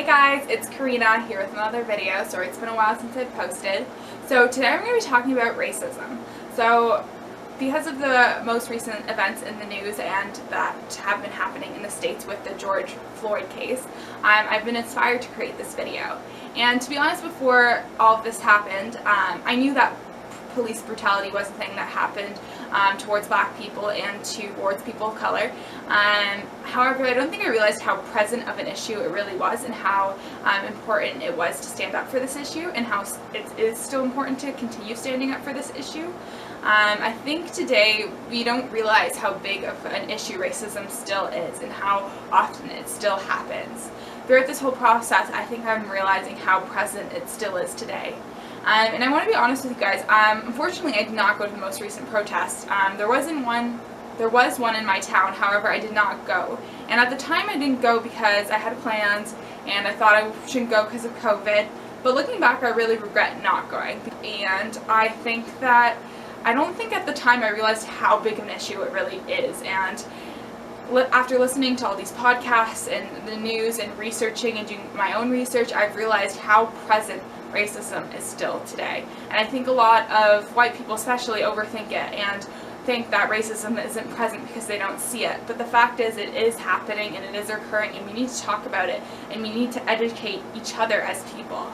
guys, it's Karina here with another video. Sorry, it's been a while since I've posted. So today I'm going to be talking about racism. So because of the most recent events in the news and that have been happening in the States with the George Floyd case, I've been inspired to create this video. And to be honest, before all of this happened, I knew that police brutality was a thing that happened towards black people and towards people of color. However, I don't think I realized how present of an issue it really was and how important it was to stand up for this issue and how it is still important to continue standing up for this issue. I think today we don't realize how big of an issue racism still is and how often it still happens. Throughout this whole process, I think I'm realizing how present it still is today. And I want to be honest with you guys, unfortunately I did not go to the most recent protest. There was one in my town, however I did not go. And at the time I didn't go because I had plans and I thought I shouldn't go because of COVID. But looking back, I really regret not going. And I don't think at the time I realized how big of an issue it really is. And after listening to all these podcasts and the news and researching and doing my own research, I've realized how present racism is still today. And I think a lot of white people especially overthink it and think that racism isn't present because they don't see it. But the fact is, it is happening and it is occurring, and we need to talk about it and we need to educate each other as people.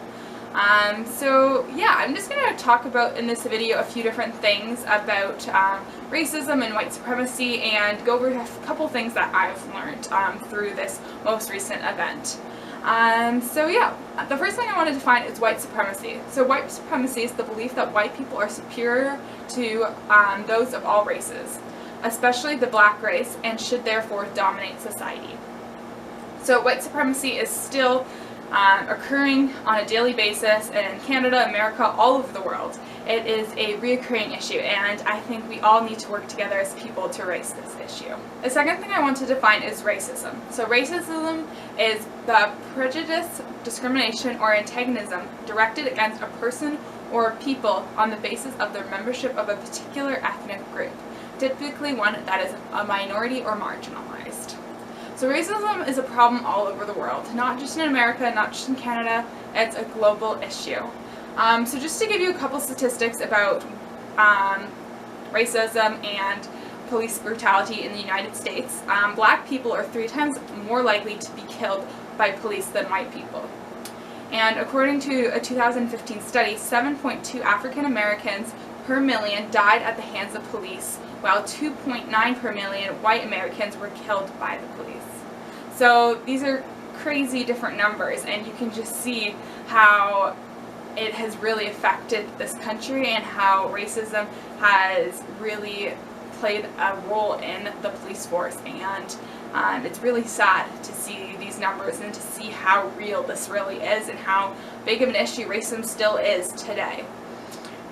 So yeah, I'm just going to talk about in this video a few different things about racism and white supremacy and go over a couple things that I've learned through this most recent event. So yeah, the first thing I want to define is white supremacy. So white supremacy is the belief that white people are superior to those of all races, especially the black race, and should therefore dominate society. So white supremacy is still occurring on a daily basis in Canada, America, all over the world. It is a reoccurring issue, and I think we all need to work together as people to erase this issue. The second thing I want to define is racism. So racism is the prejudice, discrimination, or antagonism directed against a person or people on the basis of their membership of a particular ethnic group, typically one that is a minority or marginalized. So racism is a problem all over the world, not just in America, not just in Canada. It's a global issue. So just to give you a couple statistics about racism and police brutality in the United States, black people are 3 times more likely to be killed by police than white people. And according to a 2015 study, 7.2 African Americans per million died at the hands of police, while 2.9 per million white Americans were killed by the police. So these are crazy different numbers, and you can just see how it has really affected this country and how racism has really played a role in the police force. And it's really sad to see these numbers and to see how real this really is and how big of an issue racism still is today.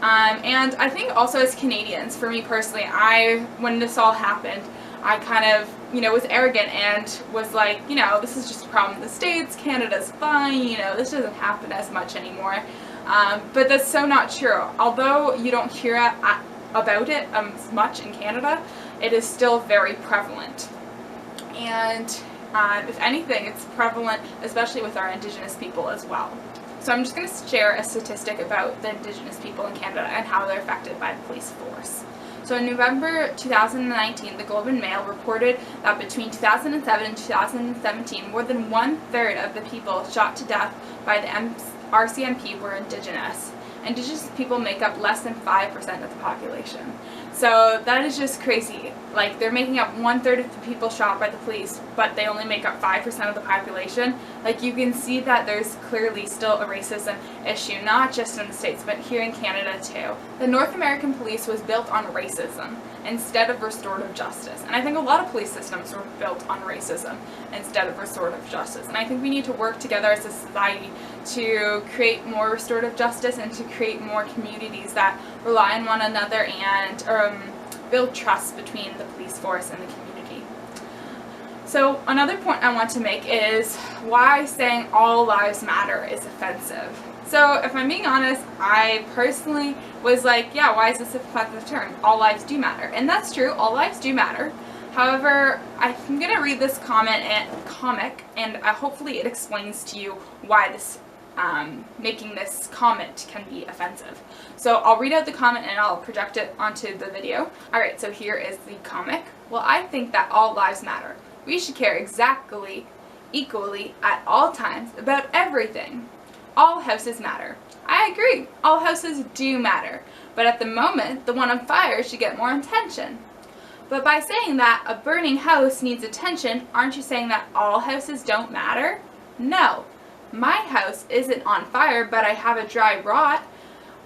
And I think also as Canadians, for me personally, when this all happened, I kind of, was arrogant and was like, this is just a problem in the States, Canada's fine, this doesn't happen as much anymore. But that's so not true. Although you don't hear about it as much in Canada, it is still very prevalent. And if anything, it's prevalent especially with our Indigenous people as well. So I'm just going to share a statistic about the Indigenous people in Canada and how they're affected by the police force. So in November 2019, the Globe and Mail reported that between 2007 and 2017, more than 1/3 of the people shot to death by the RCMP were Indigenous. Indigenous people make up less than 5% of the population. So that is just crazy. Like, they're making up 1/3 of the people shot by the police, but they only make up 5% of the population. Like, you can see that there's clearly still a racism issue, not just in the States, but here in Canada too. The North American police was built on racism instead of restorative justice. And I think a lot of police systems were built on racism instead of restorative justice. And I think we need to work together as a society to create more restorative justice and to create more communities that rely on one another and build trust between the police force and the community. So another point I want to make is why saying all lives matter is offensive. So if I'm being honest, I personally was like, yeah, why is this an offensive term? All lives do matter. And that's true, all lives do matter. However, I'm going to read this comic and hopefully it explains to you why this making this comment can be offensive. So I'll read out the comment and I'll project it onto the video. Alright, so here is the comic. Well, I think that all lives matter. We should care equally at all times about everything. All houses matter. I agree, all houses do matter, but at the moment, the one on fire should get more attention. But by saying that a burning house needs attention, aren't you saying that all houses don't matter? No. My house isn't on fire, but I have a dry rot.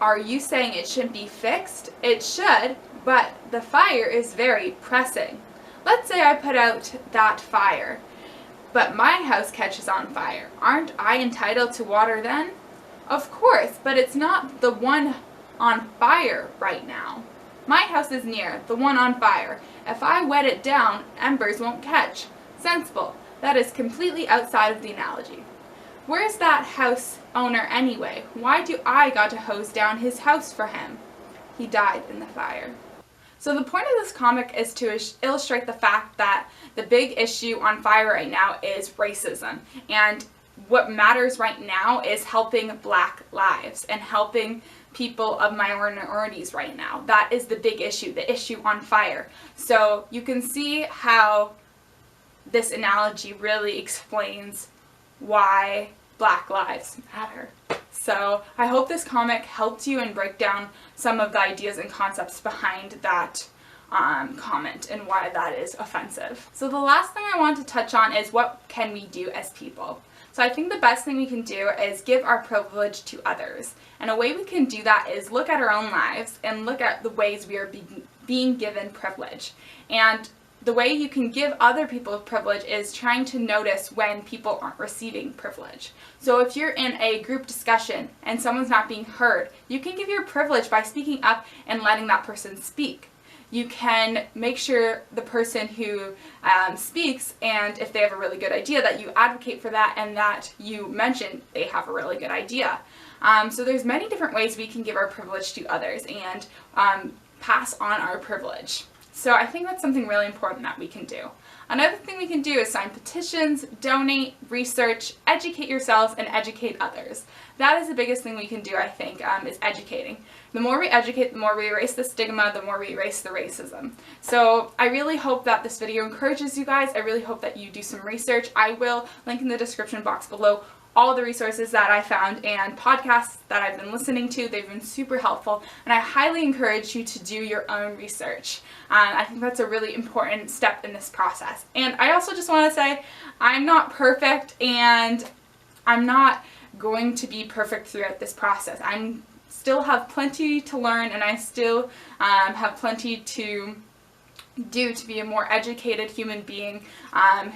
Are you saying it shouldn't be fixed? It should, but the fire is very pressing. Let's say I put out that fire, but my house catches on fire. Aren't I entitled to water then? Of course, but it's not the one on fire right now. My house is near the one on fire. If I wet it down, embers won't catch. Sensible. That is completely outside of the analogy. Where's that house owner anyway? Why do I got to hose down his house for him? He died in the fire. So the point of this comic is to illustrate the fact that the big issue on fire right now is racism. And what matters right now is helping Black lives and helping people of minorities right now. That is the big issue, the issue on fire. So you can see how this analogy really explains why Black lives matter. So I hope this comic helped you and break down some of the ideas and concepts behind that comment and why that is offensive. So the last thing I want to touch on is what can we do as people. So I think the best thing we can do is give our privilege to others. And a way we can do that is look at our own lives and look at the ways we are being given privilege. And the way you can give other people privilege is trying to notice when people aren't receiving privilege. So if you're in a group discussion and someone's not being heard, you can give your privilege by speaking up and letting that person speak. You can make sure the person who speaks, and if they have a really good idea, that you advocate for that and that you mention they have a really good idea. So there's many different ways we can give our privilege to others and pass on our privilege. So I think that's something really important that we can do. Another thing we can do is sign petitions, donate, research, educate yourselves, and educate others. That is the biggest thing we can do, I think, is educating. The more we educate, the more we erase the stigma, the more we erase the racism. So I really hope that this video encourages you guys. I really hope that you do some research. I will link in the description box below all the resources that I found and podcasts that I've been listening to. They've been super helpful, and I highly encourage you to do your own research. I think that's a really important step in this process. And I also just want to say I'm not perfect, and I'm not going to be perfect throughout this process. I still have plenty to learn, and I still have plenty to do to be a more educated human being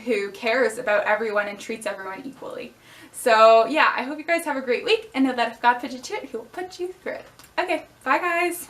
who cares about everyone and treats everyone equally. So yeah, I hope you guys have a great week and know that if God put you to it, He will put you through it. Okay, bye guys!